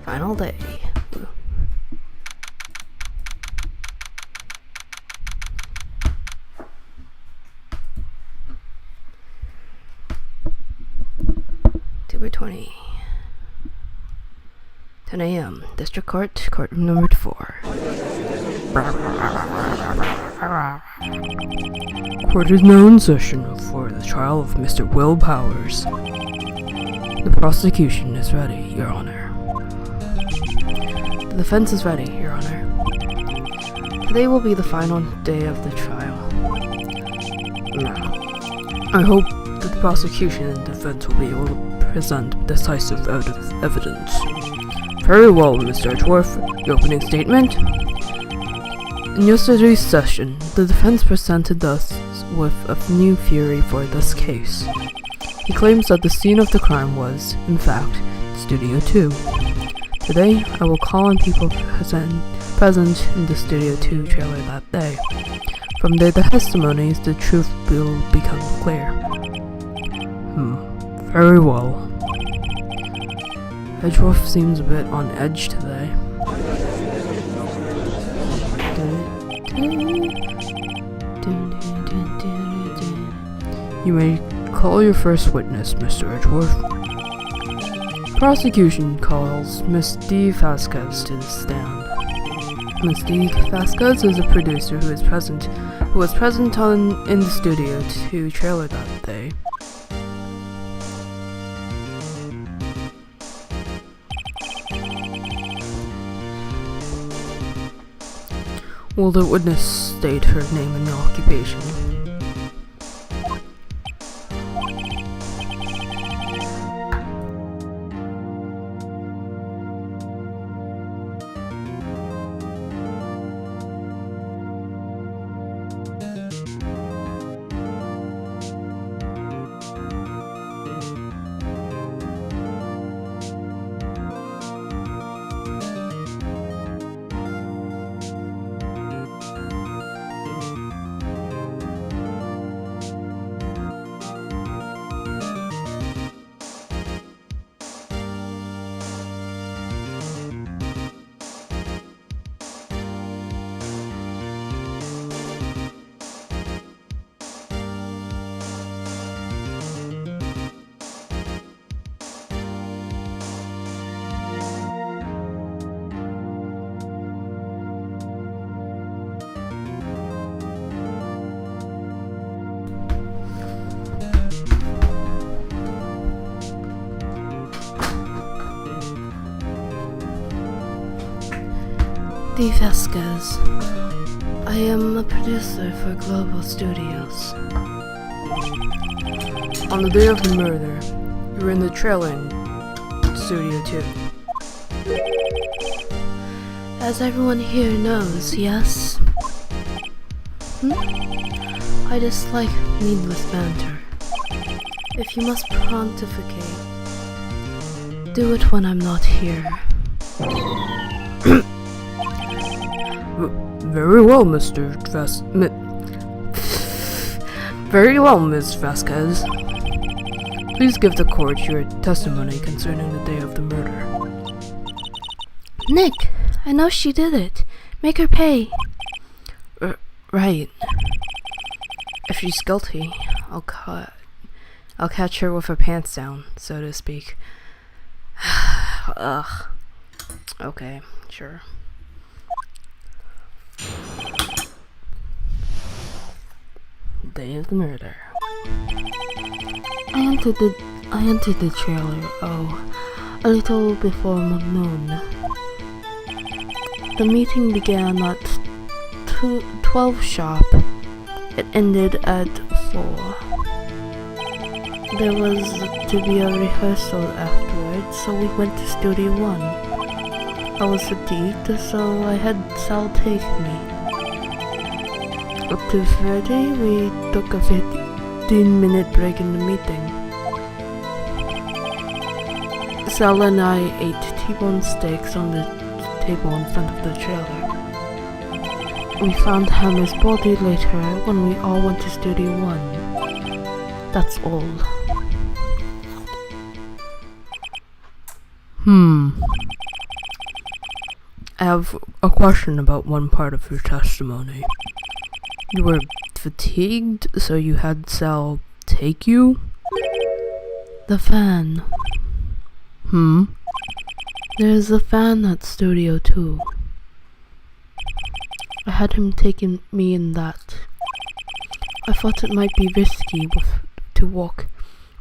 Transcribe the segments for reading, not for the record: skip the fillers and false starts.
Final day. October 20. 10 a.m. District Court, courtroom number 4. Court is now in session for the trial of Mr. Will Powers. The prosecution is ready, Your Honor. The defense is ready, Your Honor. Today will be the final day of the trial. I hope that the prosecution and defense will be able to present decisive evidence. Very well, Mr. Edgeworth. Your opening statement? In yesterday's session, the defense presented us with a new theory for this case. He claims that the scene of the crime was, in fact, Studio 2. Today, I will call on people present in the Studio 2 trailer that day. From their testimonies, the truth will become clear. Very well. Edgeworth seems a bit on edge today. You may call your first witness, Mr. Edgeworth. Prosecution calls Miss D. Vasquez to the stand. Miss D. Vasquez is a producer who was present in the Studio 2 trailer that day. Will the witness state her name and occupation? Andy Vasquez. I am a producer for Global Studios. On the day of the murder, you were in the trailing studio too. As everyone here knows, yes? I dislike needless banter. If you must pontificate, do it when I'm not here. Very well, Very well, Ms. Vasquez. Please give the court your testimony concerning the day of the murder. Nick, I know she did it. Make her pay. Right. If she's guilty, I'll catch her with her pants down, so to speak. Ugh. Okay, sure. Day of the murder. I entered the trailer, a little before noon. The meeting began at 12 sharp. It ended at 4. There was to be a rehearsal afterwards, so we went to Studio 1. I was fatigued, so I had Sal take me. At 2:30, we took a 15-minute break in the meeting. Sal and I ate T-bone steaks on the table in front of the trailer. We found Hammer's body later when we all went to Studio 1. That's all. I have a question about one part of your testimony. You were fatigued, so you had Sal take you? The fan. There's a fan at Studio 2. I had him taking me in that. I thought it might be risky to walk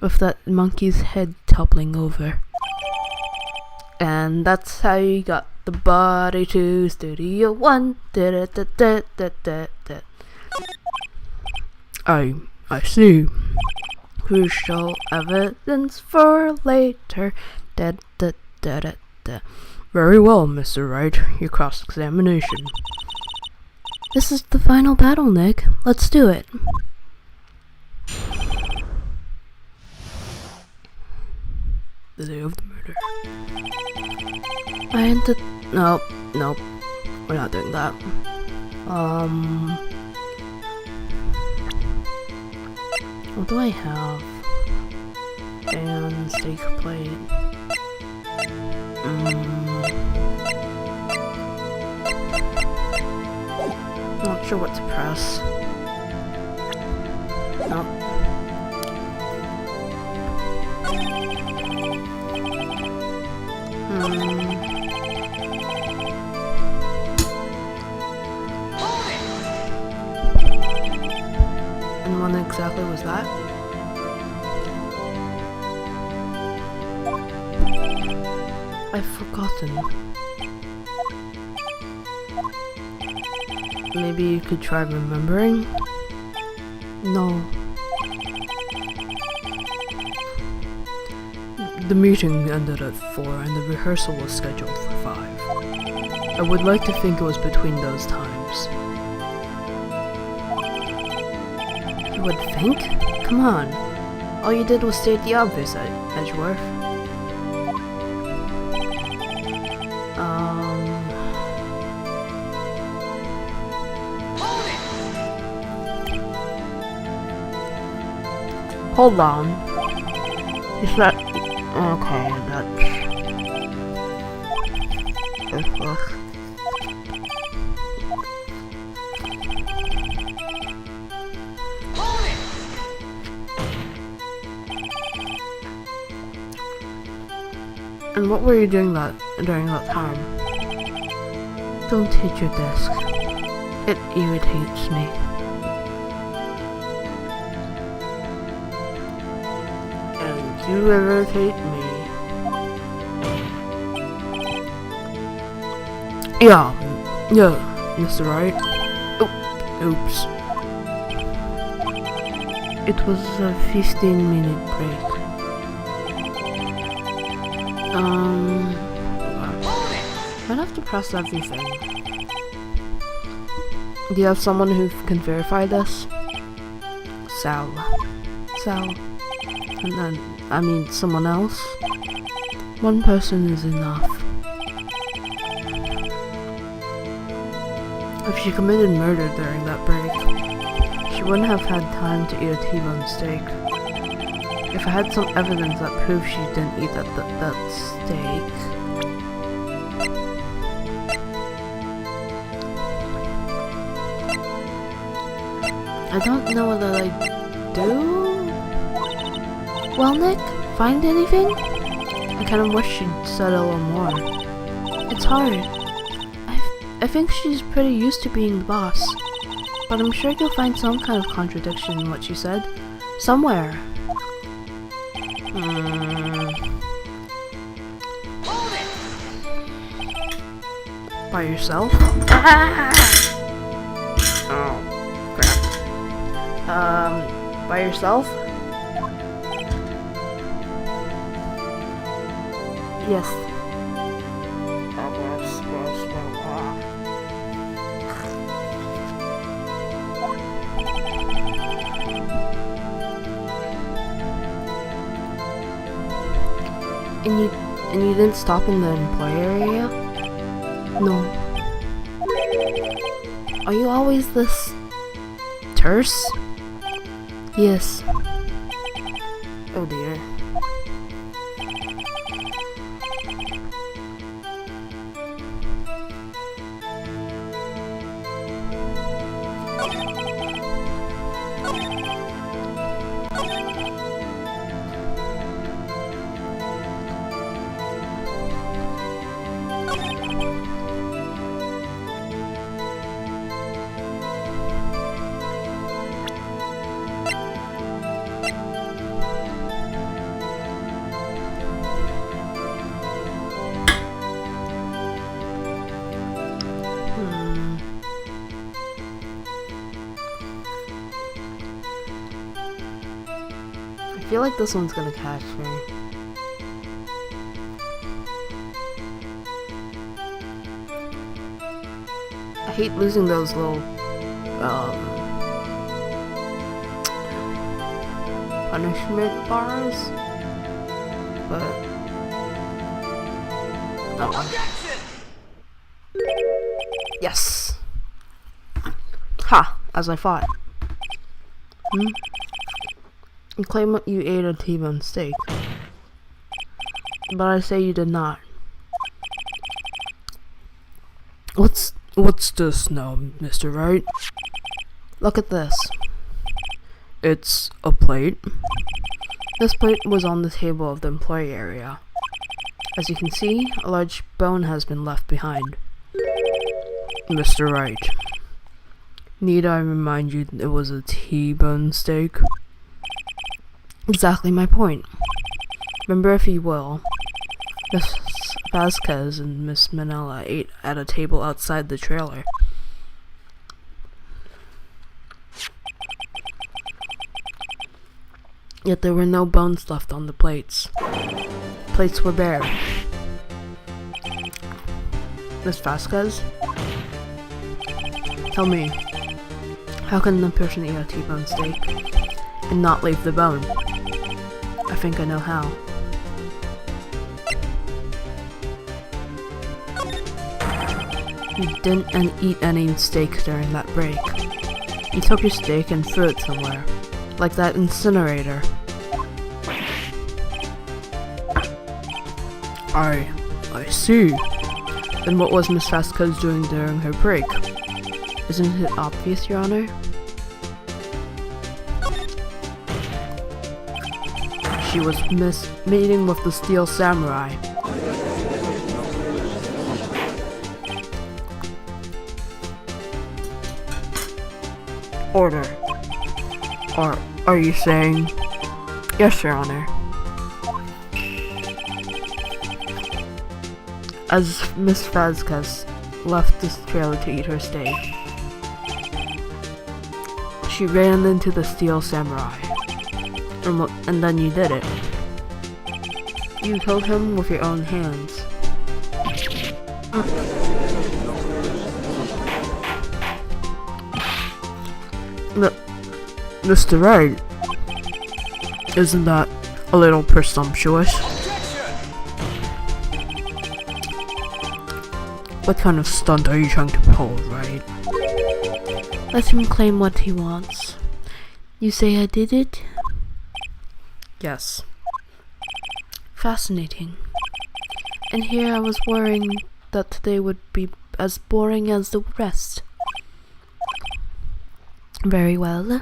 with that monkey's head toppling over. And that's how you got the body to Studio 1. I see. Crucial evidence for later. Very well, Mr. Wright. Your cross-examination. This is the final battle, Nick. Let's do it. The day of the murder. I entered... Nope. We're not doing that. What do I have? And steak plate. Not sure what to press. Nope. And when exactly was that? I've forgotten. Maybe you could try remembering? No. The meeting ended at 4 and the rehearsal was scheduled for 5. I would like to think it was between those times. You would think? Come on. All you did was state the obvious, Edgeworth. Hold on. Is that... Okay, that's... And what were you doing during that time? Don't hit your desk. It irritates me. You irritate me. Yeah, Yeah, Mr. Wright. Oh, oops. It was a 15-minute break. I'd have to press everything. Do you have someone who can verify this? Sal. And then, I mean, someone else? One person is enough. If she committed murder during that break, she wouldn't have had time to eat a T-bone steak. If I had some evidence that proved she didn't eat that steak... I don't know what I do? Well, Nick, find anything? I kind of wish she'd said a little more. It's hard. I think she's pretty used to being the boss. But I'm sure you'll find some kind of contradiction in what she said. Somewhere. By yourself? Oh, crap. By yourself? Yes. And you didn't stop in the employer area? No. Are you always this terse? Yes. Oh dear. I feel like this one's gonna catch me. I hate losing those little punishment bars, but yes. Ha! As I thought. You claim that you ate a T-bone steak, but I say you did not. What's this now, Mr. Wright? Look at this. It's a plate. This plate was on the table of the employee area. As you can see, a large bone has been left behind. Mr. Wright, need I remind you it was a T-bone steak? Exactly my point. Remember, if you will, Miss Vasquez and Miss Manila ate at a table outside the trailer. Yet there were no bones left on the plates. Plates were bare. Miss Vasquez? Tell me, how can the person eat a T-bone steak and not leave the bone? I think I know how. You didn't eat any steak during that break. You took your steak and threw it somewhere, like that incinerator. I see. Then what was Miss Vasquez doing during her break? Isn't it obvious, Your Honor? She was meeting with the Steel Samurai. Order. Are you saying? Yes, Your Honor. As Miss Vasquez left this trailer to eat her steak. She ran into the steel samurai. And then you did it. You killed him with your own hands. Mr. Wright, isn't that a little presumptuous? What kind of stunt are you trying to pull, Wright? Let him claim what he wants. You say I did it? Yes. Fascinating. And here I was worrying that today would be as boring as the rest. Very well.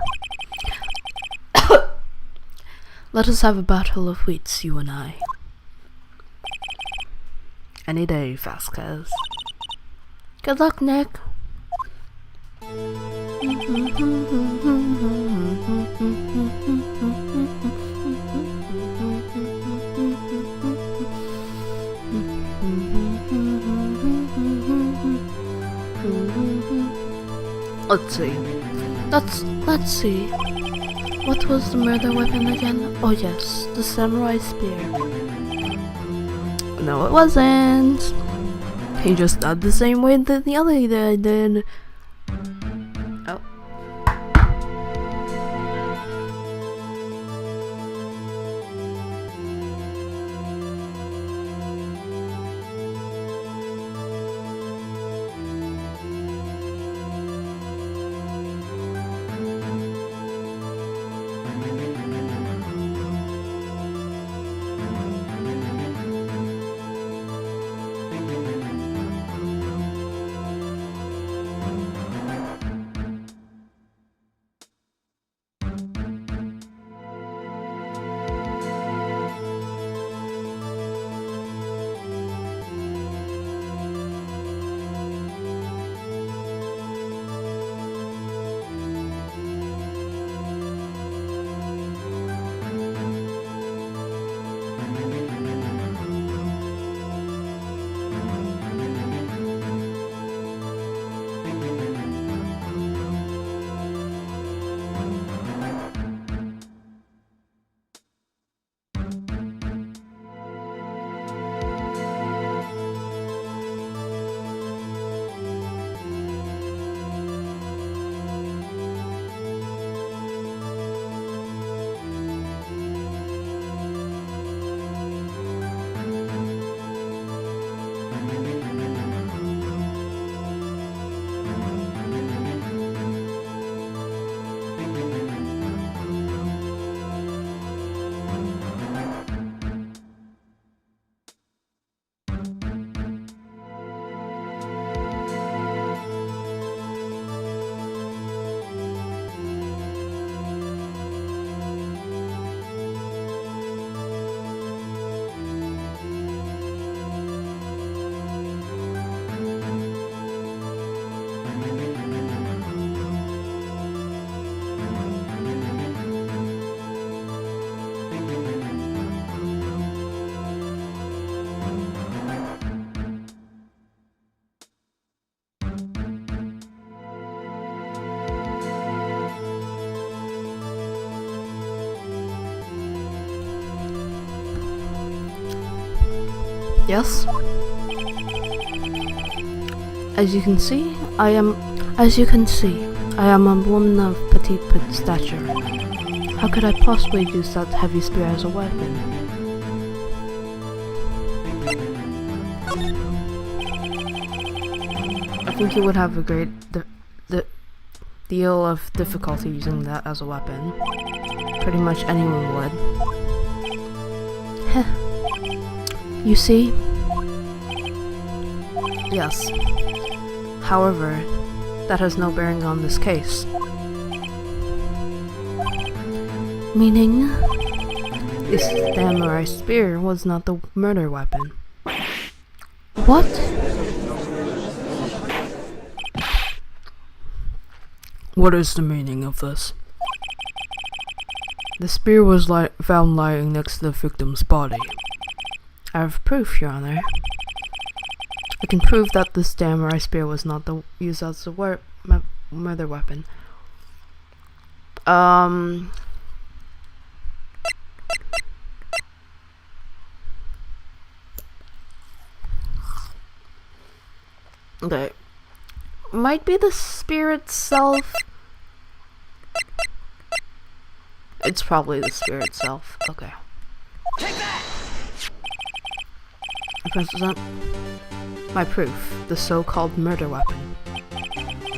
Let us have a battle of wits, you and I. Any day, Vasquez. Good luck, Nick. Let's see. What was the murder weapon again? Oh yes, the samurai spear. No, it wasn't. He just died the same way that the other guy did. Oh. Yes? As you can see, I am a woman of petite stature. How could I possibly use that heavy spear as a weapon? I think you would have a great deal of difficulty using that as a weapon. Pretty much anyone would. Heh. You see? Yes. However, that has no bearing on this case. Meaning? This samurai spear was not the murder weapon. What? What is the meaning of this? The spear was found lying next to the victim's body. I have proof, Your Honor. I can prove that the samurai spear was not used as a murder weapon. Okay. Might be the spear itself. It's probably the spear itself. Okay. Take that! Represent my proof, the so-called murder weapon.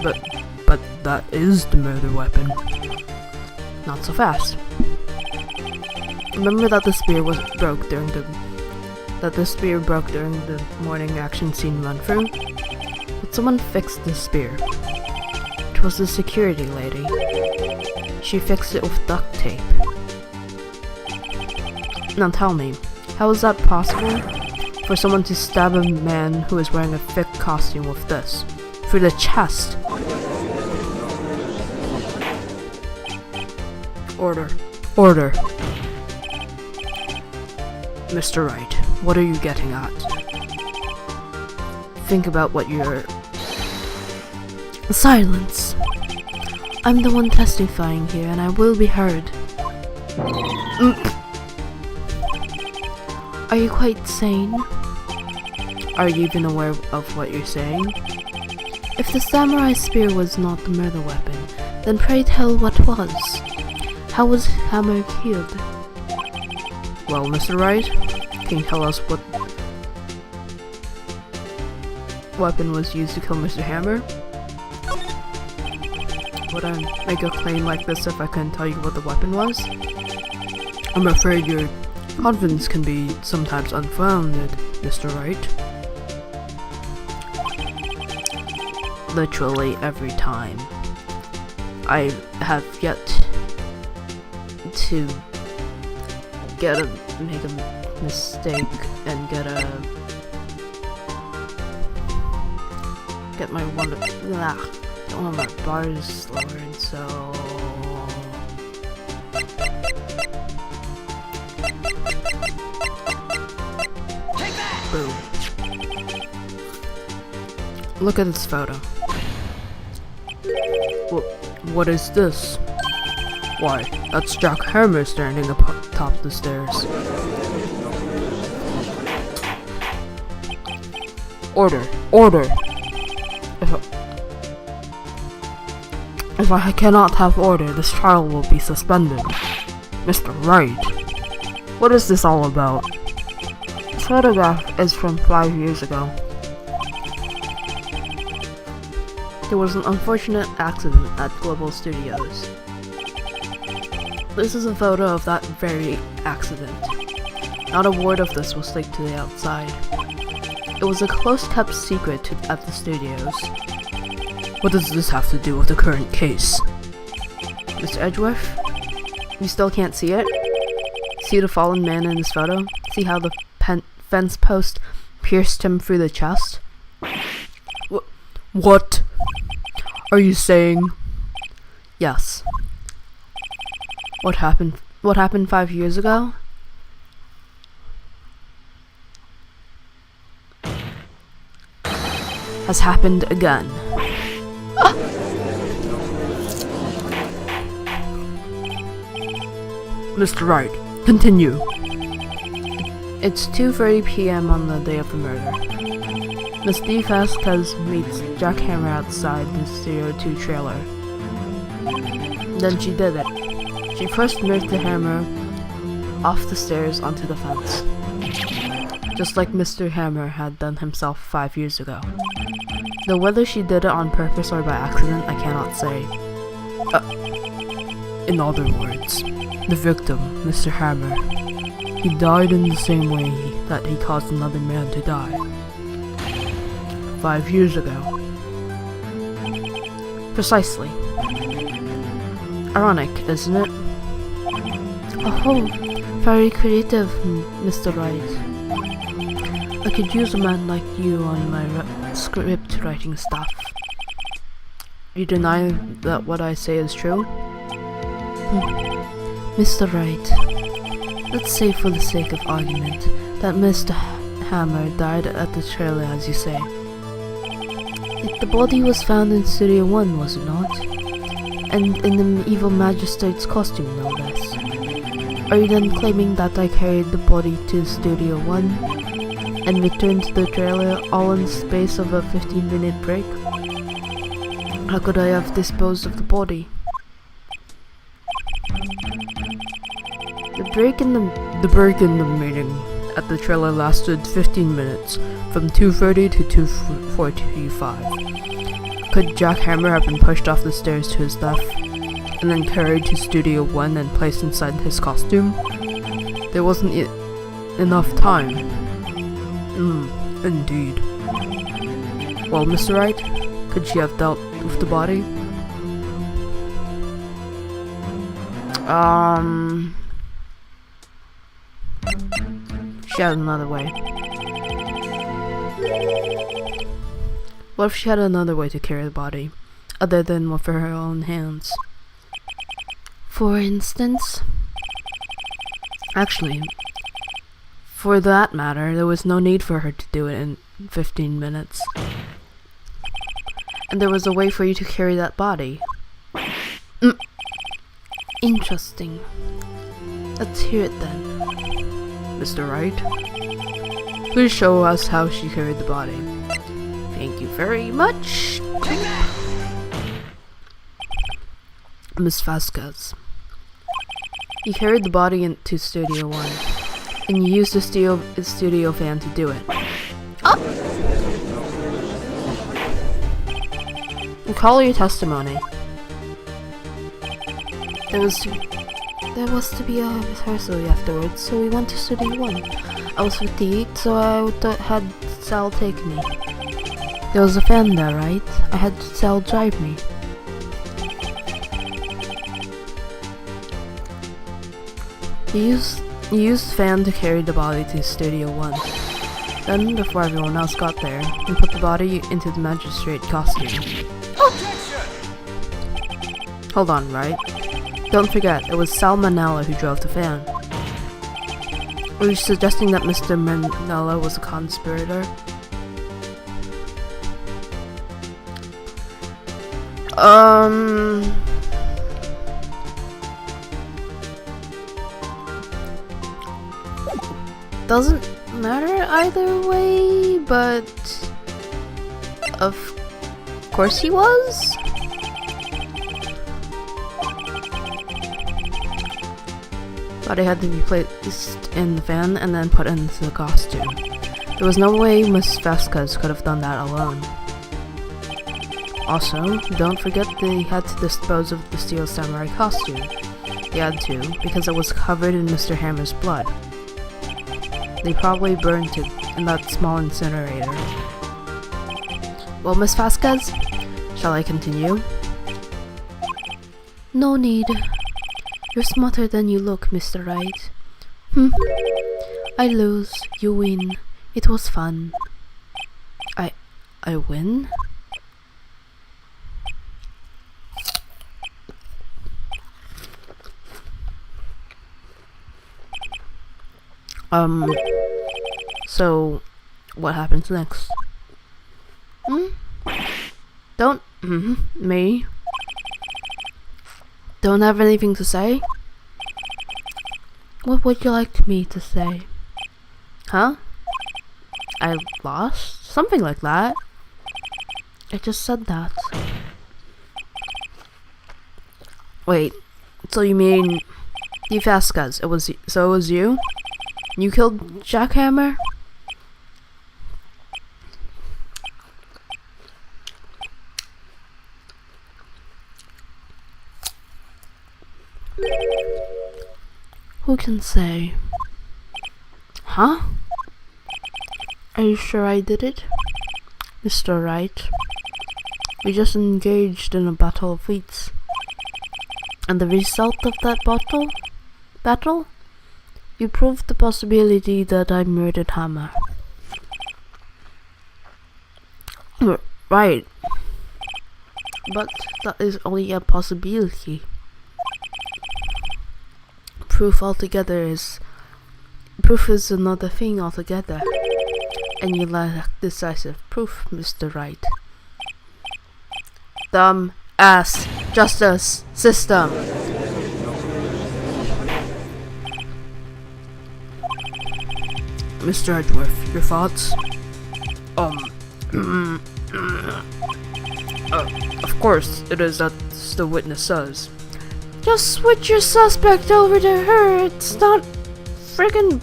But that is the murder weapon. Not so fast. Remember that the spear broke during the morning action scene run through? But someone fixed the spear. It was the security lady. She fixed it with duct tape. Now tell me, how is that possible? For someone to stab a man who is wearing a thick costume with this through the chest. Order. Mr. Wright, what are you getting at? Think about what you're... Silence! I'm the one testifying here and I will be heard. Are you quite sane? Are you even aware of what you're saying? If the samurai spear was not the murder weapon, then pray tell what was. How was Hammer killed? Well, Mr. Wright, can you tell us what weapon was used to kill Mr. Hammer? Would I make a claim like this if I couldn't tell you what the weapon was? I'm afraid your confidence can be sometimes unfounded, Mr. Wright. Literally every time. I have yet to make a mistake and get my one of my bars lowered, so Take that! boom. Look at this photo. What is this? Why, that's Jack Hammer standing atop the stairs. Order! If I cannot have order, this trial will be suspended. Mr. Wright, what is this all about? This photograph is from 5 years ago. there was an unfortunate accident at Global Studios. This is a photo of that very accident. Not a word of this was leaked to the outside. It was a close-kept secret at the studios. What does this have to do with the current case? Mr. Edgeworth, you still can't see it? See the fallen man in this photo? See how the fence post pierced him through the chest? What are you saying? Yes. What happened 5 years ago? Has happened again. Mr. Wright, continue. It's 2:30 p.m. on the day of the murder. Miss D. Vasquez meets Jack Hammer outside the Studio 2 trailer. Then she did it. She first moved the hammer off the stairs onto the fence, just like Mr. Hammer had done himself 5 years ago. Though whether she did it on purpose or by accident, I cannot say. In other words, the victim, Mr. Hammer, he died in the same way that he caused another man to die. 5 years ago. Precisely. Ironic, isn't it? Oh, very creative, Mr. Wright. I could use a man like you on my script writing stuff. You deny that what I say is true? Mr. Wright, let's say for the sake of argument that Mr. Hammer died at the trailer, as you say. The body was found in Studio 1, was it not? And in the evil magistrate's costume, no less. Are you then claiming that I carried the body to Studio 1 and returned to the trailer all in the space of a 15-minute break? How could I have disposed of the body? The break in the meeting at the trailer lasted 15 minutes, from 2:30 to 2:45. Could Jack Hammer have been pushed off the stairs to his left, and then carried to Studio 1 and placed inside his costume? There wasn't enough time. Indeed. Well, Mr. Wright, could she have dealt with the body? She had another way. What if she had another way to carry the body, other than with her own hands? For instance? Actually, for that matter, there was no need for her to do it in 15 minutes. And there was a way for you to carry that body. Interesting. Let's hear it then. Mr. Wright, please show us how she carried the body. Thank you very much. Miss Vasquez. You carried the body into Studio 1, and you used the studio fan to do it. Recall your testimony. There was to be a rehearsal afterwards, so we went to Studio 1. I was fatigued, so I had Sal take me. There was a fan there, right? I had Sal drive me. You used fan to carry the body to Studio 1. Then, before everyone else got there, you put the body into the magistrate costume. Hold on, right? Don't forget, it was Sal Manella who drove the fan. Are you suggesting that Mr. Manella was a conspirator? Doesn't matter either way, but of course he was? Body had to be placed in the van and then put into the costume. There was no way Miss Vasquez could have done that alone. Also, don't forget they had to dispose of the Steel Samurai costume. They had to, because it was covered in Mr. Hammer's blood. They probably burned it in that small incinerator. Well, Miss Vasquez, shall I continue? No need. You're smarter than you look, Mr. Wright. I lose, you win. It was fun. I win? So, what happens next? Don't, me? Don't have anything to say? What would you like me to say? Huh? I lost? Something like that. I just said that. Wait, so you mean Steve Vasquez? It was you? You killed Jack Hammer? Who can say? Huh? Are you sure I did it? Mr. Wright? We just engaged in a battle of wits. And the result of that battle? You proved the possibility that I murdered Hammer. Right. But that is only a possibility. Proof is another thing altogether. And you lack decisive proof, Mr. Wright. Dumb ass justice system. Mr. Edgeworth, your thoughts? Of course, it is as the witness says. Just switch your suspect over to her. It's not friggin'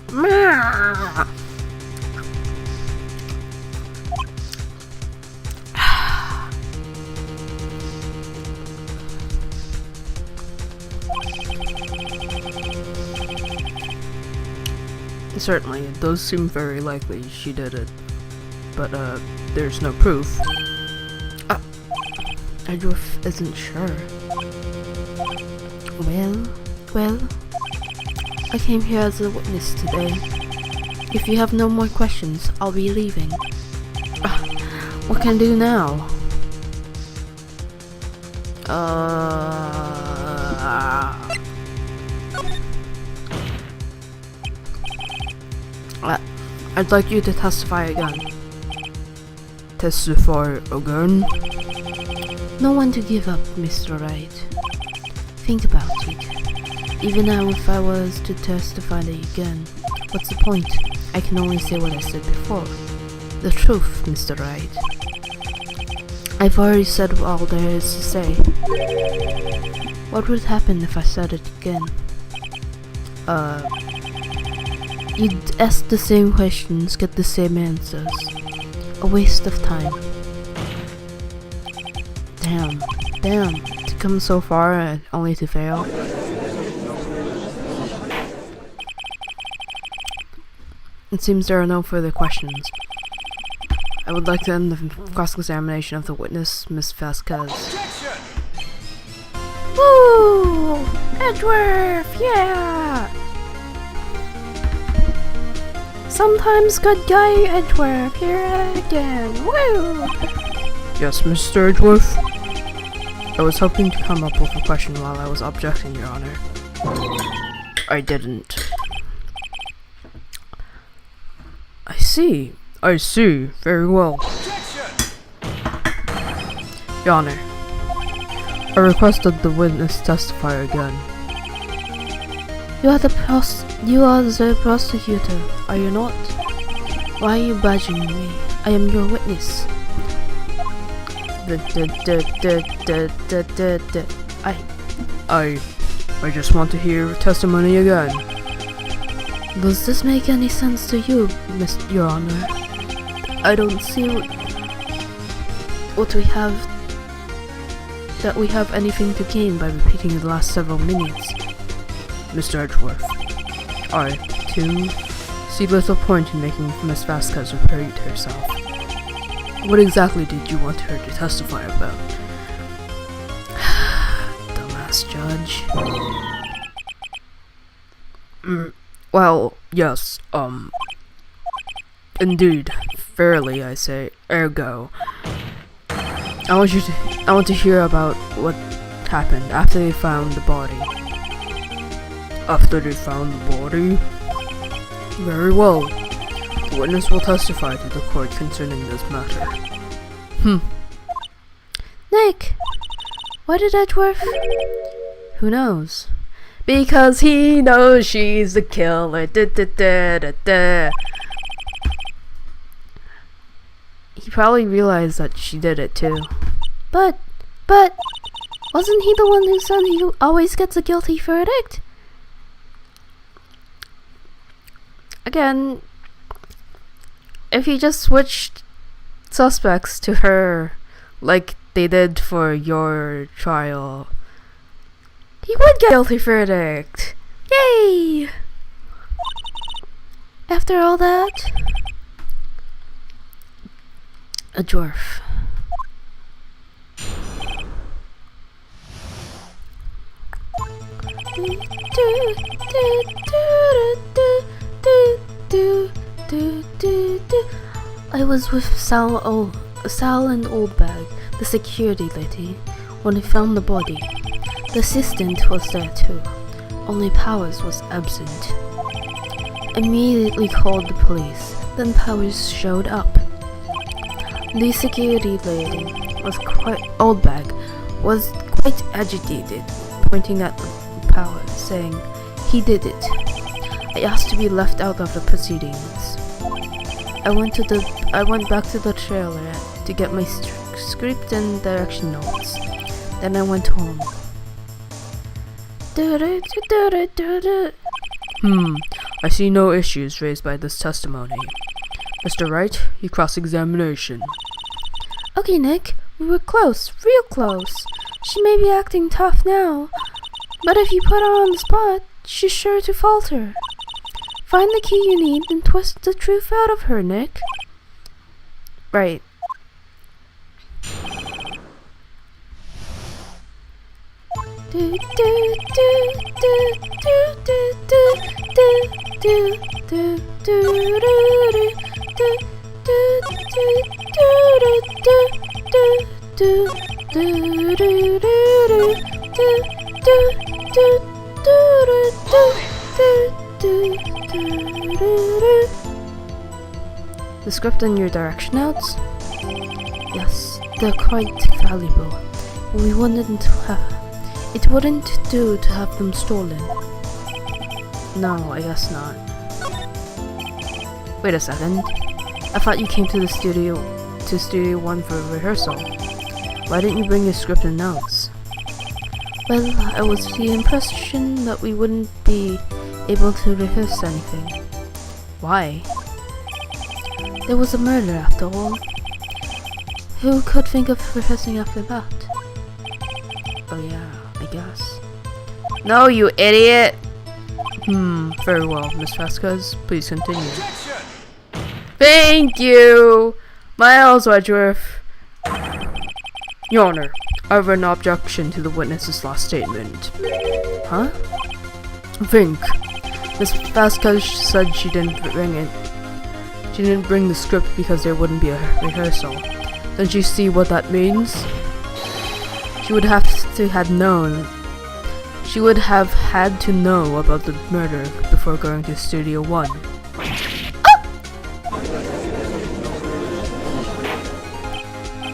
Certainly, it does seem very likely she did it, but there's no proof. Edgeworth isn't sure. Well, I came here as a witness today. If you have no more questions, I'll be leaving. What can I do now? I'd like you to testify again. Testify again? No one to give up, Mr. Wright. Think about it. Even now, if I was to testify again, what's the point? I can only say what I said before. The truth, Mr. Wright. I've already said all there is to say. What would happen if I said it again? You'd ask the same questions, get the same answers. A waste of time. Damn. To come so far and only to fail. It seems there are no further questions. I would like to end the cross-examination of the witness, Miss Vasquez. Objection! Woo! Edgeworth, yeah! Sometimes good guy Edgeworth, here again, woo! Yes, Mr. Edgeworth? I was hoping to come up with a question while I was objecting, Your Honor. I didn't. I see. Very well. Objection! Your Honor, I request that the witness testify again. You are the prosecutor, are you not? Why are you badgering me? I am your witness. I just want to hear testimony again. Does this make any sense to you, Your Honor? I don't see what we have anything to gain by repeating the last several minutes. Mr. Edgeworth, I, too, see little point in making Miss Vasquez repeat herself. What exactly did you want her to testify about? Dumbass judge. Well, yes, indeed, fairly, I say, ergo. I want to hear about what happened after they found the body. After they found the body? Very well. The witness will testify to the court concerning this matter. Nick! Why did Edgeworth? Who knows? Because he knows she's the killer. He probably realized that she did it too. But, wasn't he the one who said he always gets a guilty verdict? Again, if you just switched suspects to her like they did for your trial, he would get a guilty verdict. Yay! After all that, a dwarf. I was with Sal and Oldbag, the security lady, when we found the body. The assistant was there too, only Powers was absent. Immediately called the police. then powers showed up. The security lady was quite agitated, pointing at Powers, saying he did it. I asked to be left out of the proceedings. I went back to the trailer to get my script and direction notes. Then I went home. I see no issues raised by this testimony. Mr. Wright, you cross-examination. Okay, Nick, we were close, real close. She may be acting tough now, but if you put her on the spot, she's sure to falter. Find the key you need and twist the truth out of her, Nick. Right. The script and your direction notes? Yes, they're quite valuable. It wouldn't do to have them stolen. No, I guess not. Wait a second. I thought you came to Studio 1 for rehearsal. Why didn't you bring your script and notes? Well, I was the impression that we wouldn't be able to rehearse anything. Why? There was a murder after all. Who could think of rehearsing after that? Oh yeah, I guess. No, you idiot! Very well, Miss Vasquez, please continue. Objection! Thank you! Miles Wedgeworth. Your Honor, I have an objection to the witness's last statement. Huh? Think. Miss Vasquez said she didn't bring it. She didn't bring the script because there wouldn't be a rehearsal. Don't you see what that means? She would have had to know about the murder before going to Studio 1.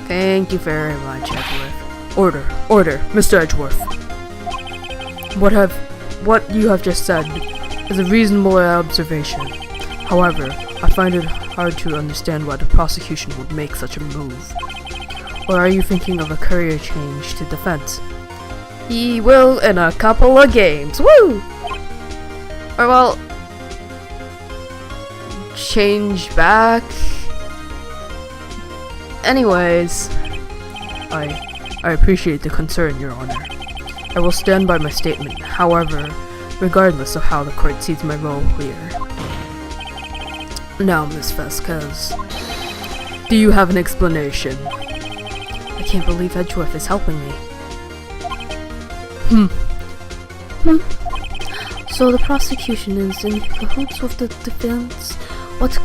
Thank you very much, Edgeworth. Order, Mr. Edgeworth. What you have just said is a reasonable observation. However, I find it hard to understand why the prosecution would make such a move. Or are you thinking of a career change to defense? He will in a couple of games. Woo! Or well, change back. Anyways, I appreciate the concern, Your Honor. I will stand by my statement, however, regardless of how the court sees my role here. Now, Miss Vasquez, do you have an explanation? I can't believe Edgeworth is helping me. So the prosecution is in cahoots with the defense? What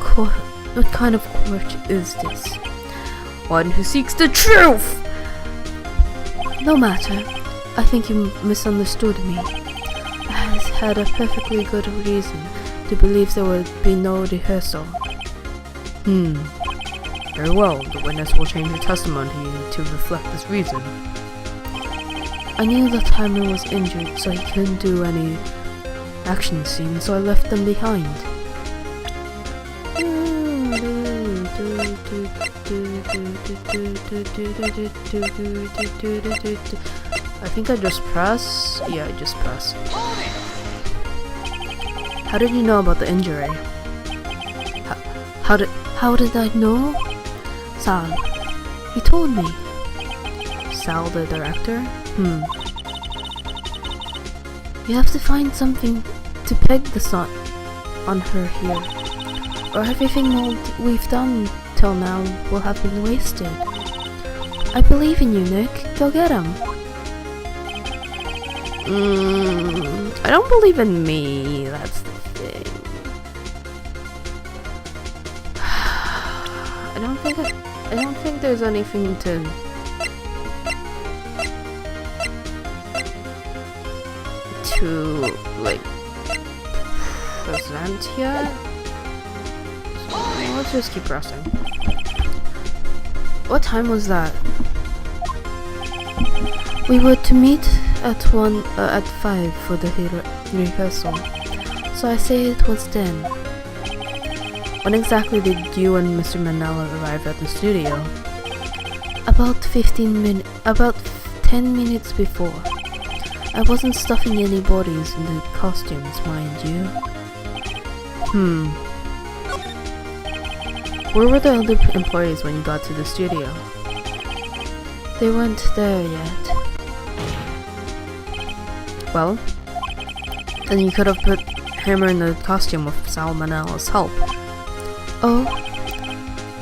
kind of court is this? One who seeks the truth! No matter. I think you misunderstood me. I had a perfectly good reason to believe there would be no rehearsal. Very well, the witness will change her testimony to reflect this reason. I knew the timer was injured, so he couldn't do any action scenes, so I left them behind. I think I just press. Yeah, I just press. How did you know about the injury? How did I know? Sal. He told me. Sal, the director? You have to find something to peg the sun on her here, or everything we've done till now will have been wasted. I believe in you, Nick. Go get him. I don't believe in me. That's the thing. I don't think there's anything to like present yet. let's just keep pressing. What time was that? We were to meet at 5 for the rehearsal, so I say it was then. When exactly did you and Mr. Manella arrive at the studio? About 10 minutes before. I wasn't stuffing any bodies in the costumes, mind you. Where were the other employees when you got to the studio? They weren't there yet. Well, then you could have put Hammer in the costume with Sal Manella's help. Oh,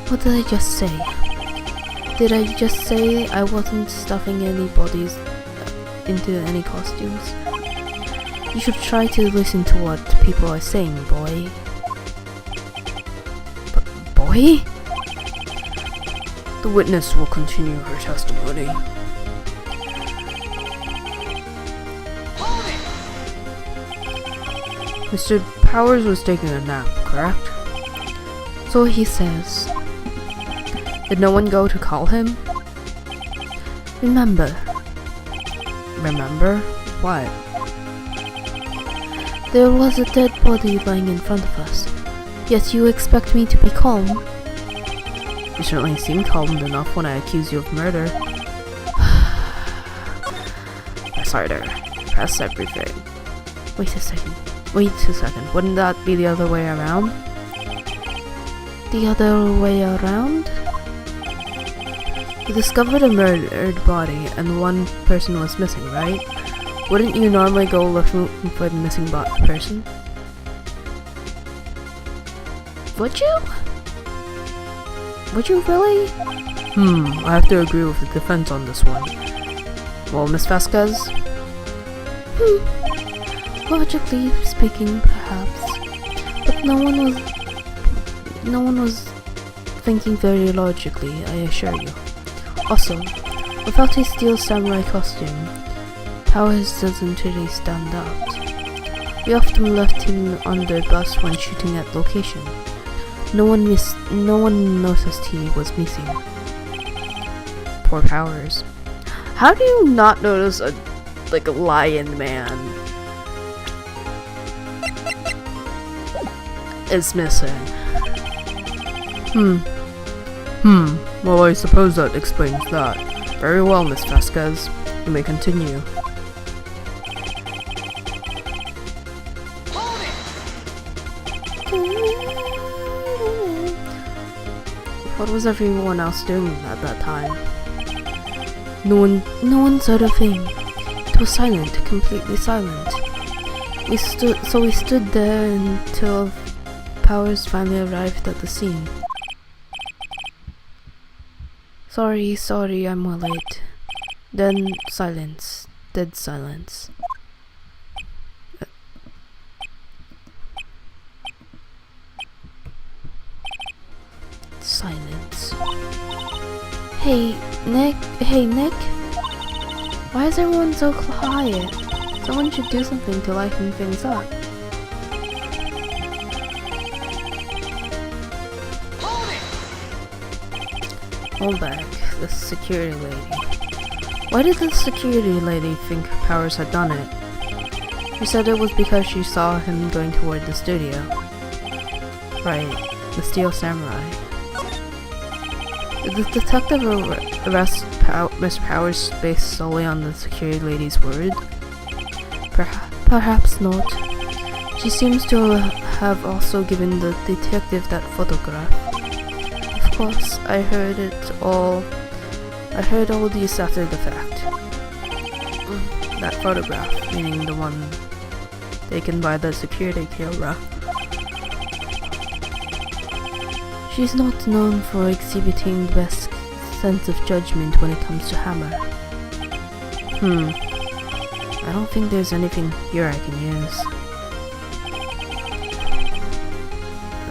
what did I just say? Did I just say I wasn't stuffing any bodies into any costumes? You should try to listen to what people are saying, boy. Boy? The witness will continue her testimony. Hold it! Mr. Powers was taking a nap, correct? So he says. Did no one go to call him? Remember. Remember? What? There was a dead body lying in front of us. Yet you expect me to be calm? You certainly seem calm enough when I accuse you of murder. Press harder. Press everything. Wait a second. Wouldn't that be the other way around? The other way around? You discovered a murdered body and one person was missing, right? Wouldn't you normally go looking for the missing person? Would you? Would you really? I have to agree with the defense on this one. Well, Miss Vasquez? Logically speaking, perhaps. But no one was thinking very logically, I assure you. Also, without his steel samurai costume, Powers doesn't really stand out. We often left him on the bus when shooting at location. No one noticed he was missing. Poor Powers. How do you not notice a lion man is missing? Well, I suppose that explains that. Very well, Miss Vasquez. You may continue. Hold it! What was everyone else doing at that time? No one said a thing. It was silent, completely silent. We stood there until Powers finally arrived at the scene. Sorry, I'm late. Then silence. Dead silence. Silence. Hey, Nick? Why is everyone so quiet? Someone should do something to lighten things up. Hold back, the security lady. Why did the security lady think Powers had done it? She said it was because she saw him going toward the studio. Right, the Steel Samurai. Did the detective arrest Mr. Powers based solely on the security lady's word? Perhaps not. She seems to have also given the detective that photograph. Of course, I heard all this after the fact. That photograph, meaning the one taken by the security camera. She's not known for exhibiting the best sense of judgment when it comes to Hammer. I don't think there's anything here I can use.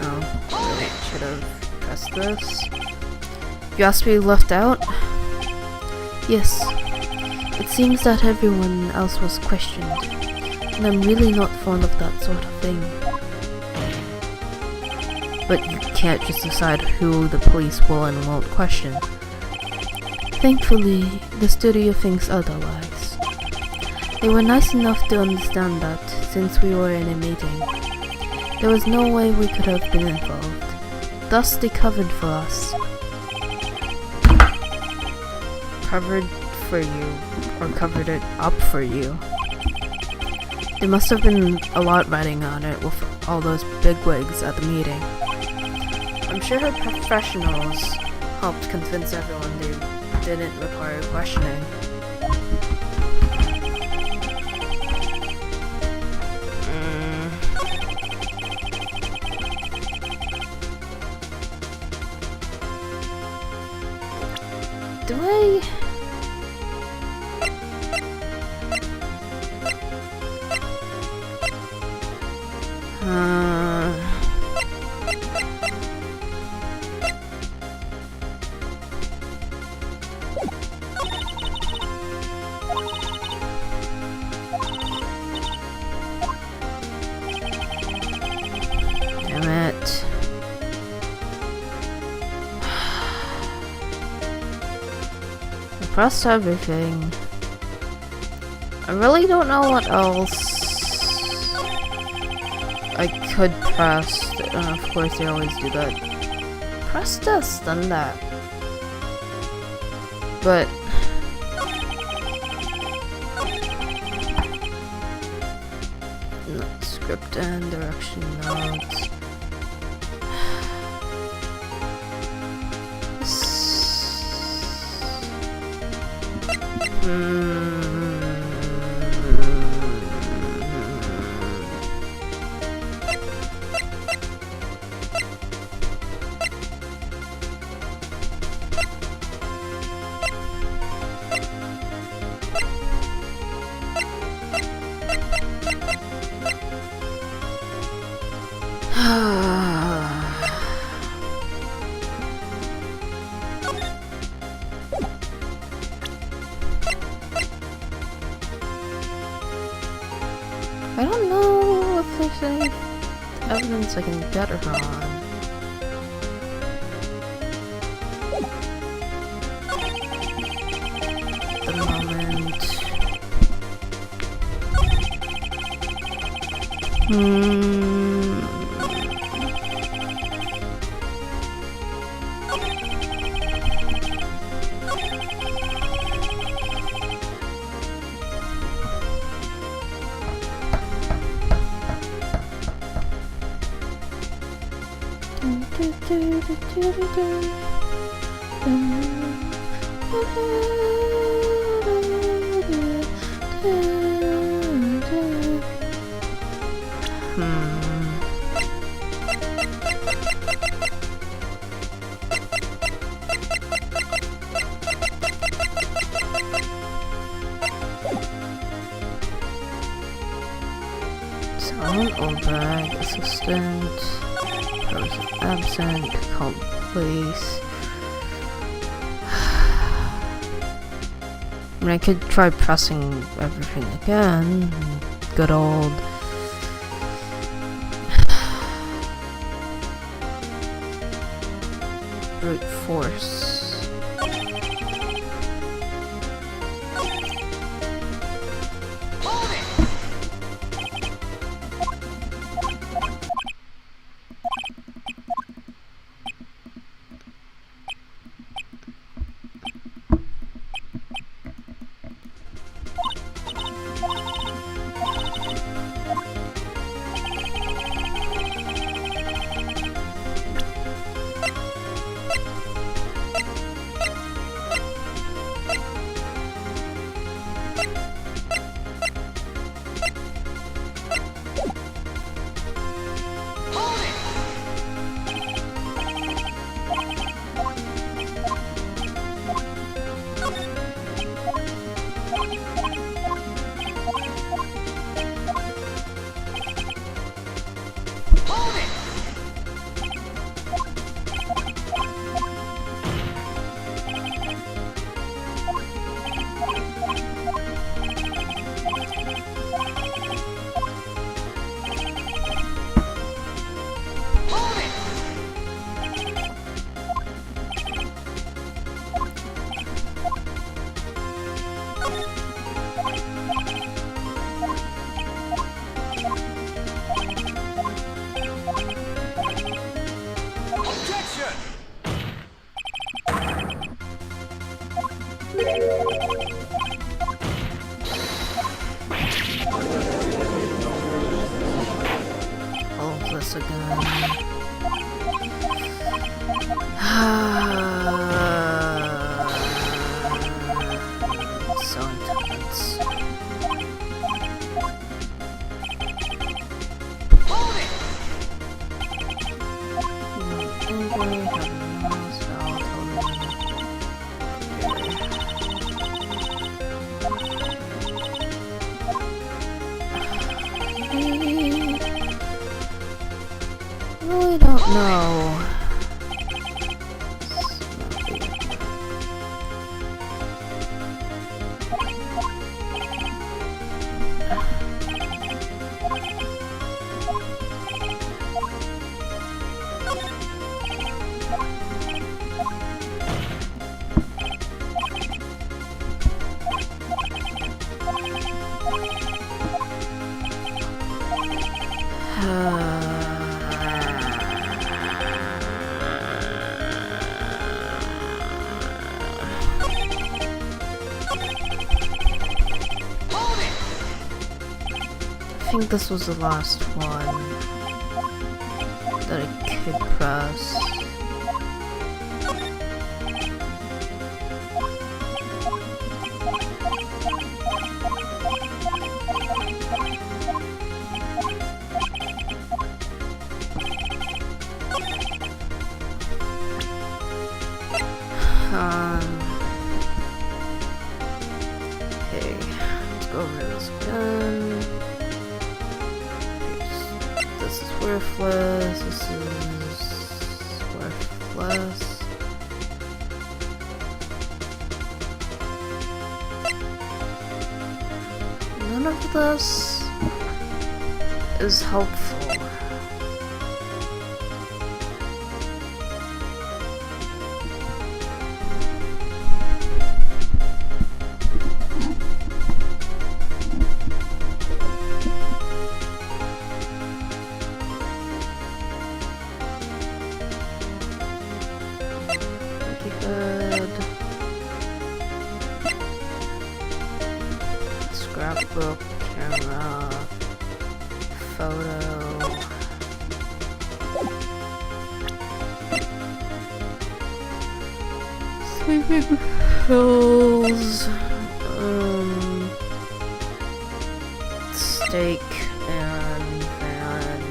Oh, really should have pressed this. You asked to be left out? Yes. It seems that everyone else was questioned, and I'm really not fond of that sort of thing. But you can't just decide who the police will and won't question. Thankfully, the studio thinks otherwise. They were nice enough to understand that since we were in a meeting, there was no way we could have been involved. Thus, they covered for us. Covered for you, or covered it up for you. There must have been a lot riding on it with all those bigwigs at the meeting. I'm sure her professionals helped convince everyone they didn't require questioning. Do I... Damn it. I pressed everything. I really don't know what else I could press. Of course, they always do that. Press this, then that. But not script and direction notes. I don't know if there's any evidence I can get her on. At the moment. Someone override assistant. Person absent. Call police. I mean, I could try pressing everything again. Good old. Brute force. again. So intense. Hold it! Injury, having lost, I really don't know. Hold it! I think this was the last one that I could press. Okay, let's go over this again. This is worthless, this is worthless. None of this is helpful. Good. Scrapbook, camera, photo. Sleeping pills. Steak and van.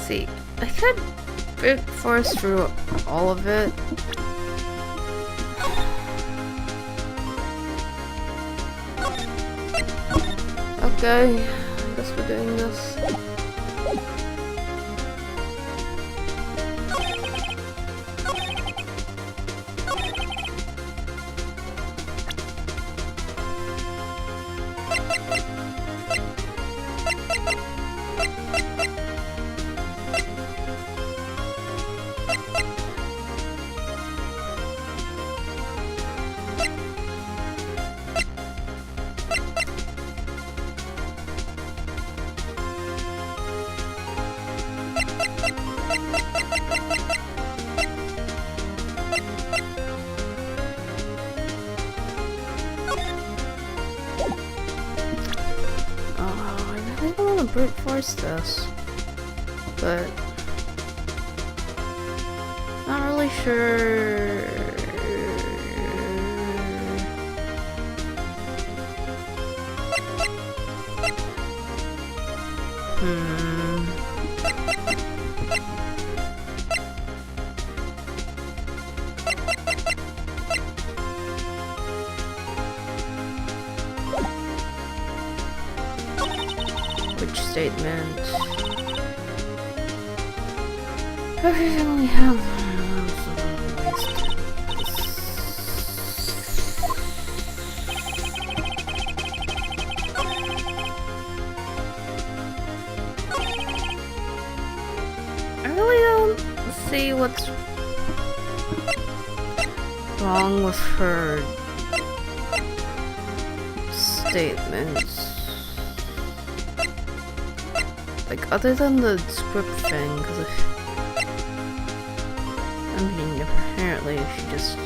See, I could brute force through all of it. Okay, I guess we're doing this. I want to brute force this, but not really sure. Which statement? I only have I really don't see what's wrong with her statements. Like, other than the script thing, because I mean, apparently she just...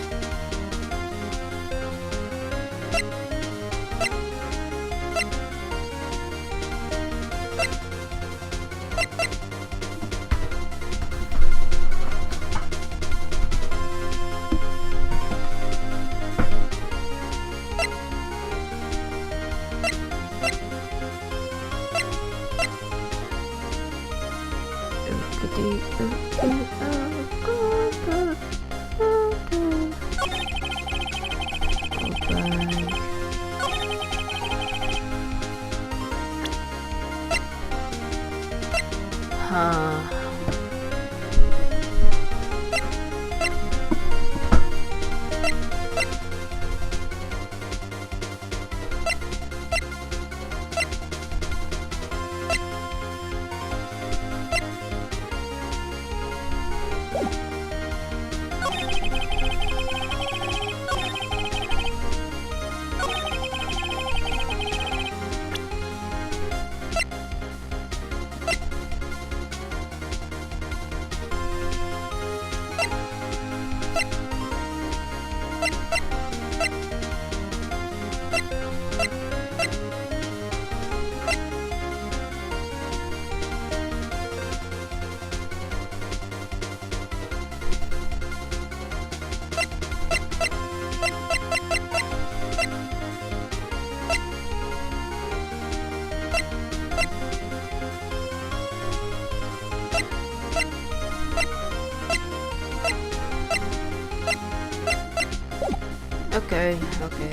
Okay,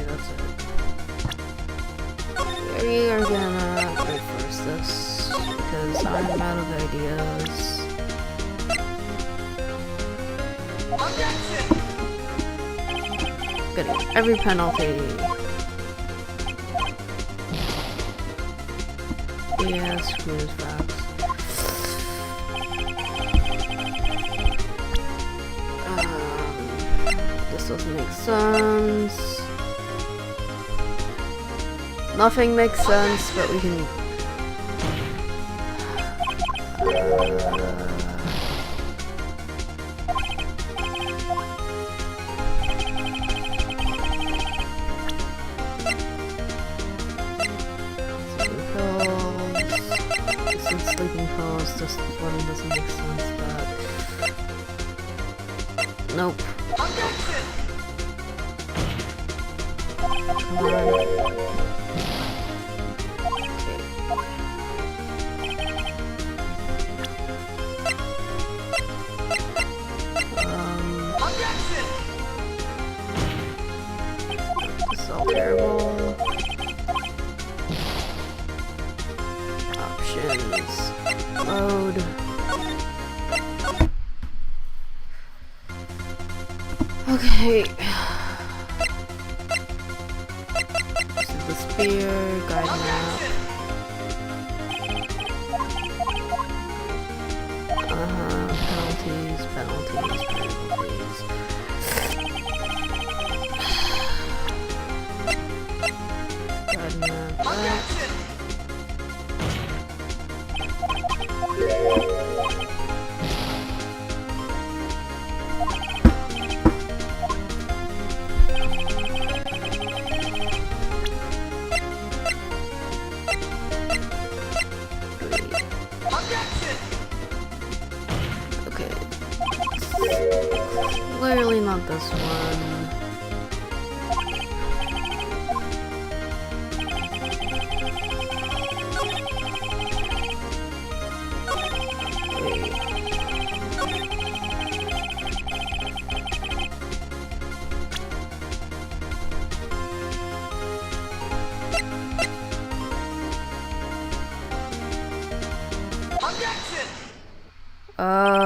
that's it. We are gonna reverse this, because I'm out of ideas. Getting every penalty. Yeah, smooth facts. This doesn't make sense. Nothing makes sense, but we can... Sleeping pills, just one doesn't make sense, but... Nope. Come on. Okay. Okay. This is the spear, guide map. Penalties. Guide map. Okay. Clearly not this one. Oh.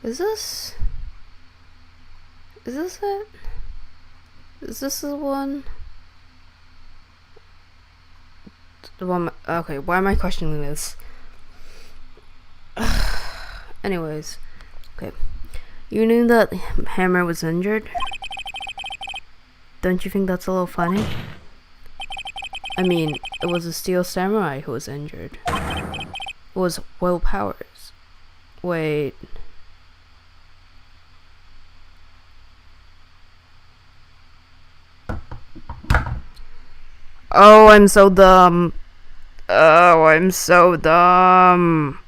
Is this it? Is this the one? The one, okay, why am I questioning this? Anyways, okay. You knew that Hammer was injured? Don't you think that's a little funny? I mean, it was a Steel Samurai who was injured. It was Will Powers. Wait. Oh, I'm so dumb. Oh, I'm so dumb.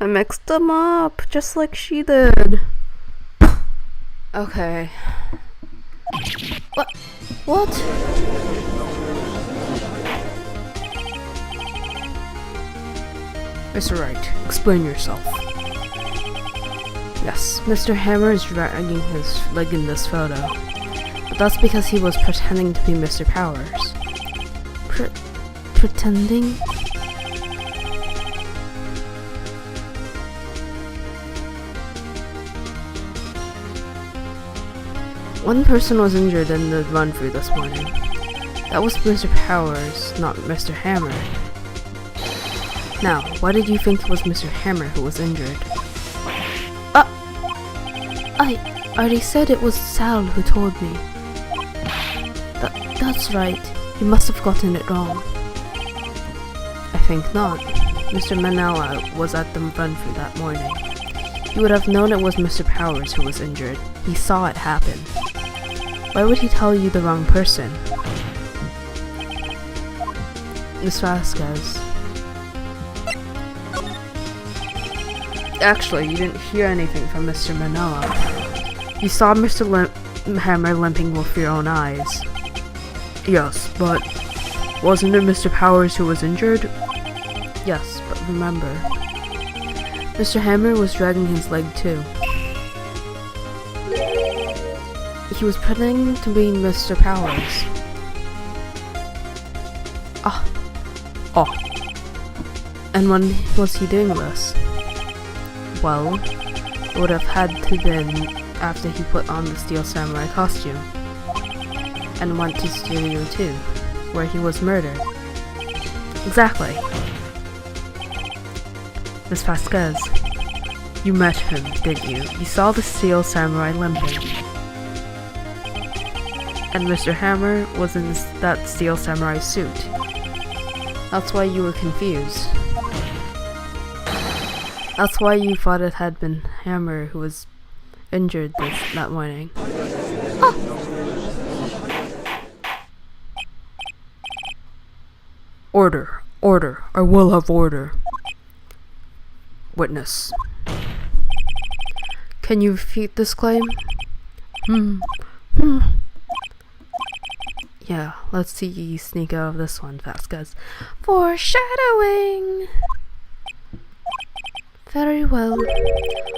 I mixed them up, just like she did. Okay. What? Mr. Wright, explain yourself. Yes, Mr. Hammer is dragging his leg in this photo. But that's because he was pretending to be Mr. Powers. Pretending? One person was injured in the run-through this morning. That was Mr. Powers, not Mr. Hammer. Now, why did you think it was Mr. Hammer who was injured? I already said it was Sal who told me. That's right. You must have gotten it wrong. I think not. Mr. Manala was at the run-through that morning. He would have known it was Mr. Powers who was injured. He saw it happen. Why would he tell you the wrong person? Miss Vasquez. Actually, you didn't hear anything from Mr. Manila. You saw Mr. Hammer limping with your own eyes. Yes, but wasn't it Mr. Powers who was injured? Yes, but remember, Mr. Hammer was dragging his leg too. He was pretending to be Mr. Powers. Oh. And when was he doing this? Well, it would have had to been after he put on the Steel Samurai costume and went to Studio 2, where he was murdered. Exactly. Miss Vasquez, you met him, didn't you? You saw the Steel Samurai limping. And Mr. Hammer was in that Steel Samurai suit. That's why you were confused. That's why you thought it had been Hammer who was injured that morning. Order. Order. I will have order. Witness. Can you refute this claim? Yeah, let's see you sneak out of this one, Vasquez. Foreshadowing! Very well.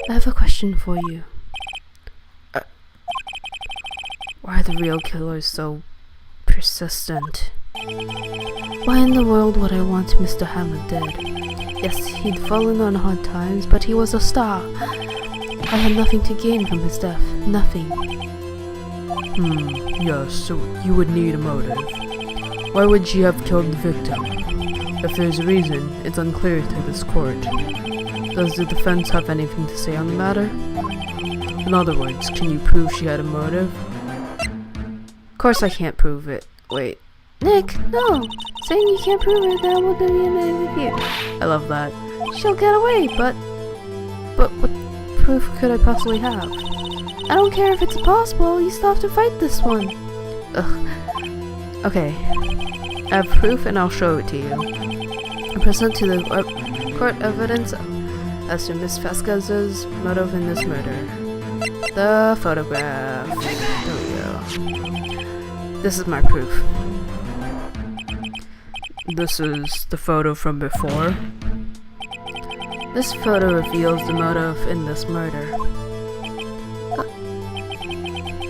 I have a question for you. Why are the real killers so persistent? Why in the world would I want Mr. Hammer dead? Yes, he'd fallen on hard times, but he was a star. I had nothing to gain from his death. Nothing. Yes, so you would need a motive. Why would she have killed the victim? If there's a reason, it's unclear to this court. Does the defense have anything to say on the matter? In other words, can you prove she had a motive? Of course I can't prove it. Wait. Nick, no! Saying you can't prove it, that would be an review. I love that. She'll get away, but what proof could I possibly have? I don't care if it's impossible, you still have to fight this one. Ugh. Okay. I have proof and I'll show it to you. I present to the court evidence as to Miss Vasquez's motive in this murder. The photograph. There we go. This is my proof. This is the photo from before. This photo reveals the motive in this murder.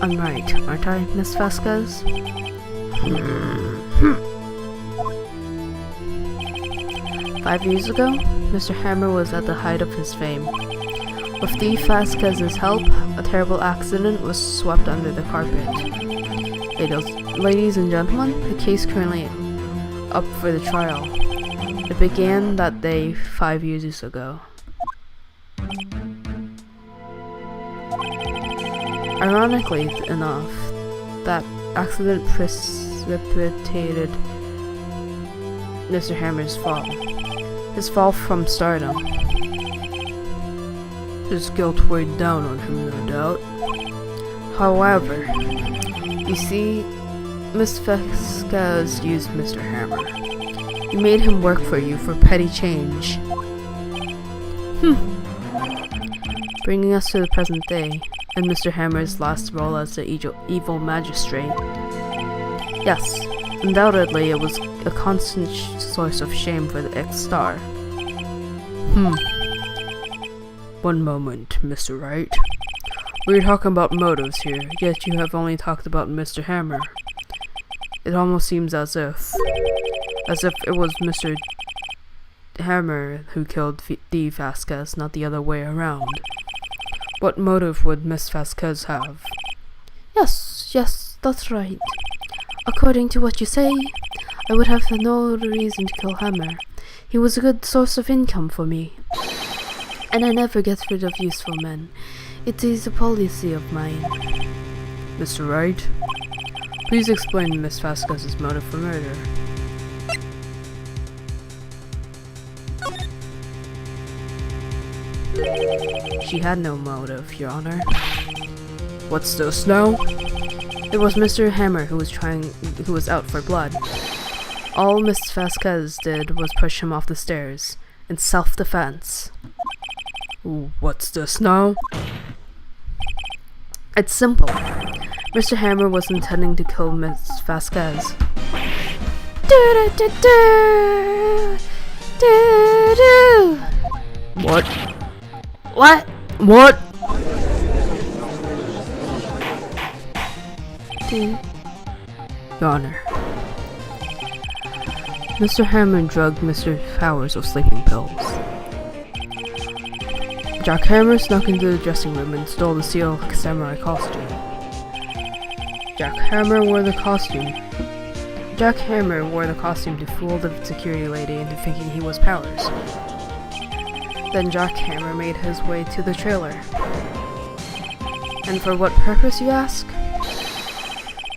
I'm right, aren't I, Miss Vasquez? 5 years ago, Mr. Hammer was at the height of his fame. With Dee Vasquez's help, a terrible accident was swept under the carpet. Ladies and gentlemen, the case currently up for the trial. It began that day 5 years ago. Ironically enough, that accident precipitated Mr. Hammer's fall. His fall from stardom. His guilt weighed down on him, no doubt. However, you see, Miss Vasquez used Mr. Hammer. You made him work for you for petty change. Bringing us to the present day, and Mr. Hammer's last role as the evil magistrate. Yes, undoubtedly it was a constant source of shame for the ex-star. One moment, Mr. Wright. We're talking about motives here, yet you have only talked about Mr. Hammer. It almost seems as if it was Mr. Hammer who killed Dee Vasquez, not the other way around. What motive would Miss Vasquez have? Yes, that's right. According to what you say, I would have no reason to kill Hammer. He was a good source of income for me. And I never get rid of useful men. It is a policy of mine. Mr. Wright, please explain Miss Vasquez's motive for murder. She had no motive, Your Honor. What's this now? It was Mr. Hammer who was out for blood. All Miss Vasquez did was push him off the stairs, in self-defense. What's this now? It's simple. Mr. Hammer was intending to kill Miss Vasquez. What? What? What? Your Honor. Mr. Hammer drugged Mr. Powers with sleeping pills. Jack Hammer snuck into the dressing room and stole the Seal Samurai costume. Jack Hammer wore the costume to fool the security lady into thinking he was Powers. Then Jack Hammer made his way to the trailer. And for what purpose, you ask?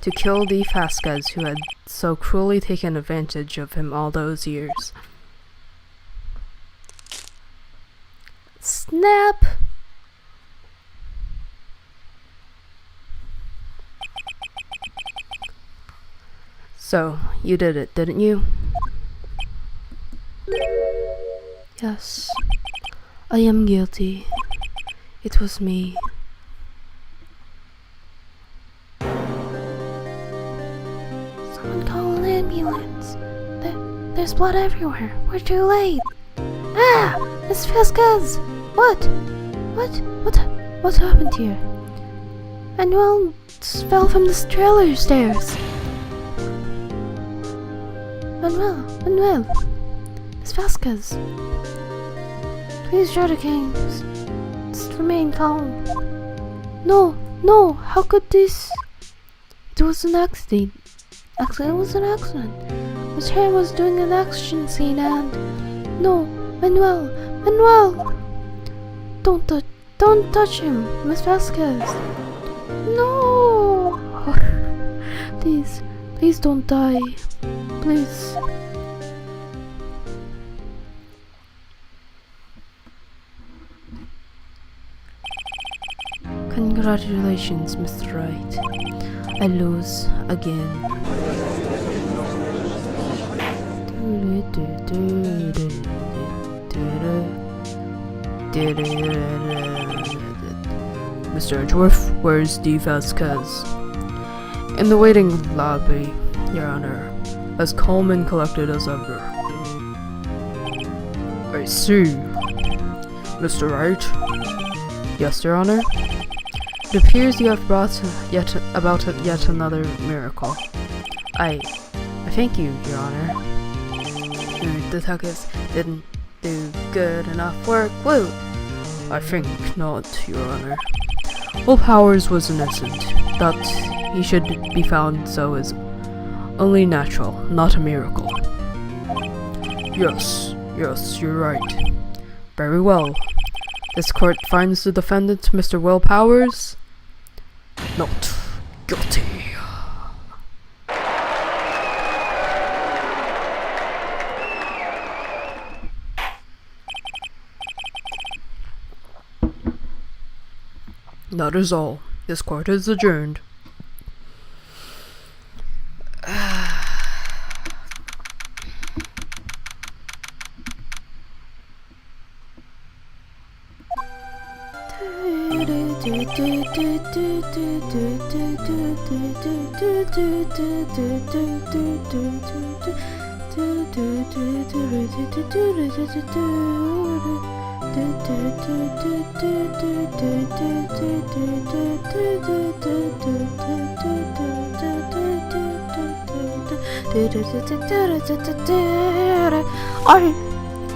To kill Dee Vasquez, who had so cruelly taken advantage of him all those years. Snap! So, you did it, didn't you? Yes, I am guilty. It was me. Someone call an ambulance. There's blood everywhere. We're too late. Ah! Miss Vasquez! What happened here? Manuel fell from the trailer stairs. Manuel, Miss Vasquez. Please try to just remain calm. No, how could this? It was an accident. It was an accident. Miss Ham was doing an action scene and... No, Manuel! Don't touch him, Miss Vasquez. No! Please don't die. Please. Congratulations, Mr. Wright. I lose again. Mr. Edgeworth, where's the Vasquez? In the waiting lobby, Your Honor, as calm and collected as ever. I see. Mr. Wright? Yes, Your Honor? It appears you have brought yet another miracle. I thank you, Your Honor. The detectives didn't do good enough work. Woo! I think not, Your Honor. Will Powers was innocent. That he should be found so is only natural, not a miracle. Yes, you're right. Very well. This court finds the defendant, Mr. Will Powers, not guilty. That is all. This court is adjourned.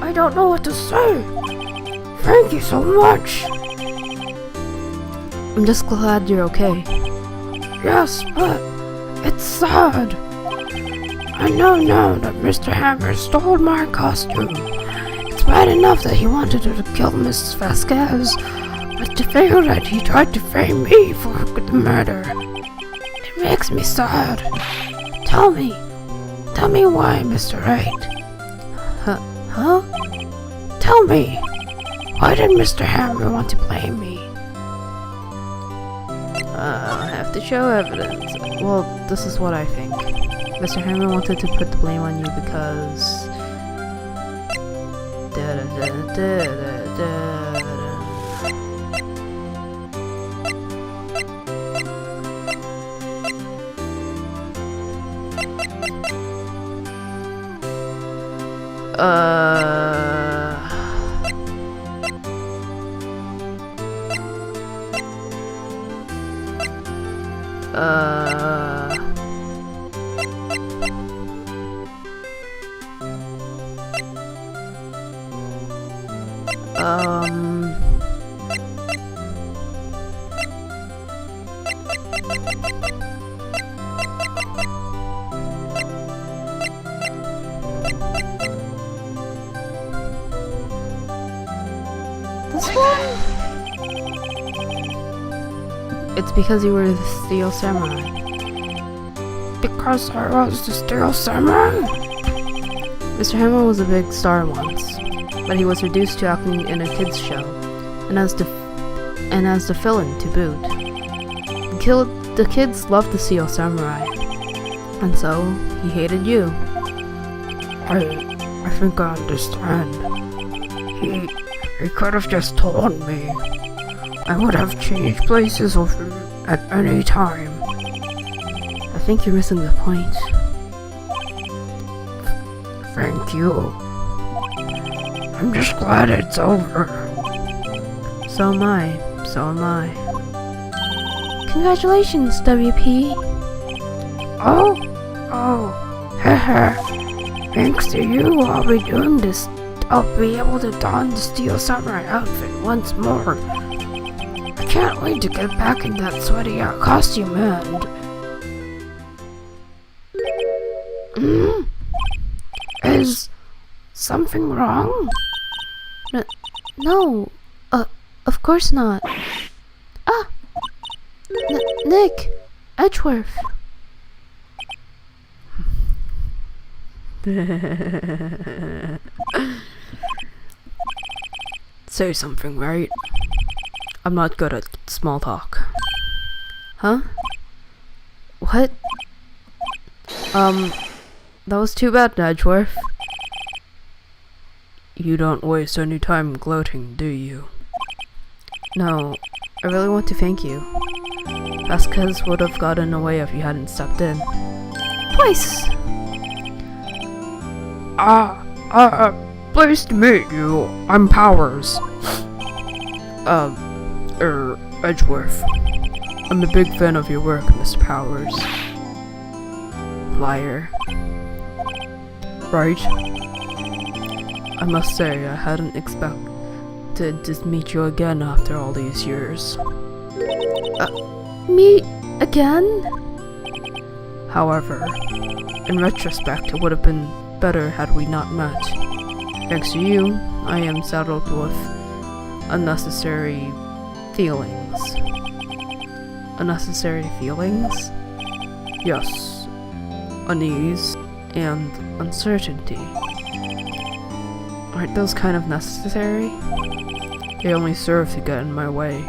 I don't know what to say. Thank you so much. I'm just glad you're okay. Yes, but it's sad. I know now that Mr. Hammer stole my costume. It's bad enough that he wanted to kill Mrs. Vasquez, but to feel that he tried to frame me for the murder. It makes me sad. Tell me why, Mr. Wright. Huh? Tell me, why did Mr. Hammer want to blame me? I'll have to show evidence. Well, this is what I think. Mr. Hammer wanted to put the blame on you because... This one? It's because you were the Steel Samurai. Because I was the Steel Samurai? Mr. Hammer was a big star once, but he was reduced to acting in a kids show, and as the villain to boot. The kids loved the Steel Samurai, and so he hated you. I think I understand. He could have just told me. I would have changed places with him at any time. I think you're missing the point. Thank you. I'm just glad it's over. So am I. Congratulations, WP. Oh, haha. Thanks to you, I'll be doing this. I'll be able to don the Steel Samurai outfit once more. I can't wait to get back in that sweaty costume and... Is something wrong? No, of course not. Ah! Nick! Edgeworth! Say something, right? I'm not good at small talk. Huh? What? That was too bad, Edgeworth. You don't waste any time gloating, do you? No, I really want to thank you. Vasquez would have gotten away if you hadn't stepped in. Twice! Pleased to meet you. I'm Powers. Edgeworth. I'm a big fan of your work, Mr. Powers. Liar. Right? I must say, I hadn't expected to meet you again after all these years. Me again? However, in retrospect, it would have been better had we not met. Thanks to you, I am saddled with unnecessary feelings. Unnecessary feelings? Yes. Unease and uncertainty. Aren't those kind of necessary? They only serve to get in my way.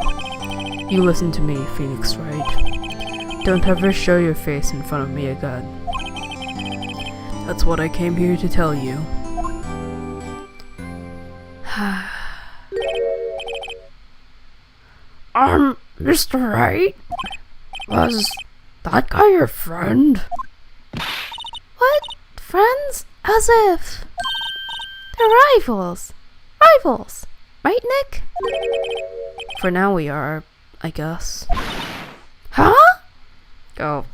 You listen to me, Phoenix Wright. Don't ever show your face in front of me again. That's what I came here to tell you. Mr. Wright? Was that guy your friend? What? Friends? As if... They're rivals! Rivals! Right, Nick? For now we are, I guess. Huh? Oh.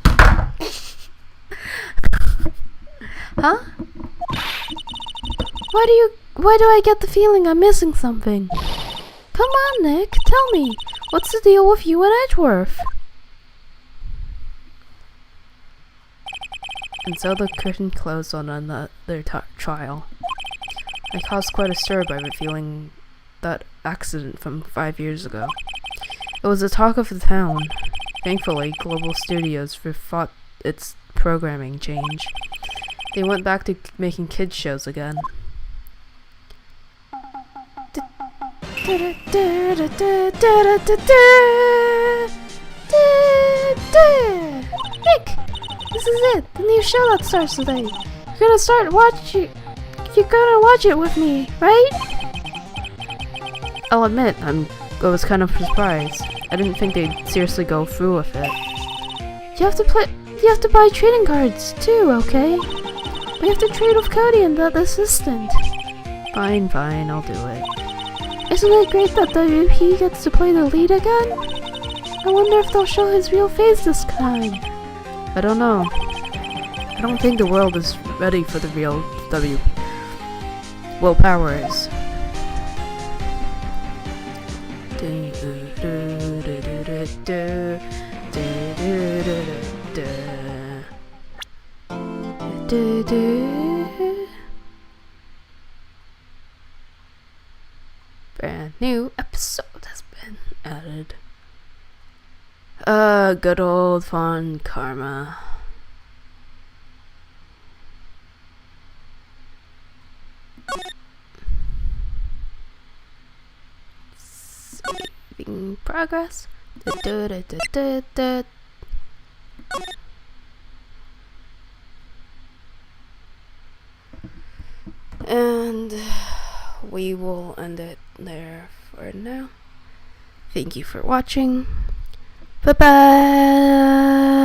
Huh? Why do I get the feeling I'm missing something? Come on, Nick, tell me. What's the deal with you and Edgeworth? And so the curtain closed on their trial. I caused quite a stir by revealing that accident from 5 years ago. It was the talk of the town. Thankfully, Global Studios fought its programming change. They went back to making kids shows again. Nick, this is it. The new show that starts today. You're gonna watch it with me, right? I'll admit, I was kind of surprised. I didn't think they'd seriously go through with it. You have to buy trading cards too, okay? We have to trade with Cody and the assistant. Fine, I'll do it. Isn't it great that WP gets to play the lead again? I wonder if they'll show his real face this time. I don't know. I don't think the world is ready for the real Will Powers. Brand new episode has been added. Good old fun karma. Saving progress. And we will end it there for now. Thank you for watching. Bye bye.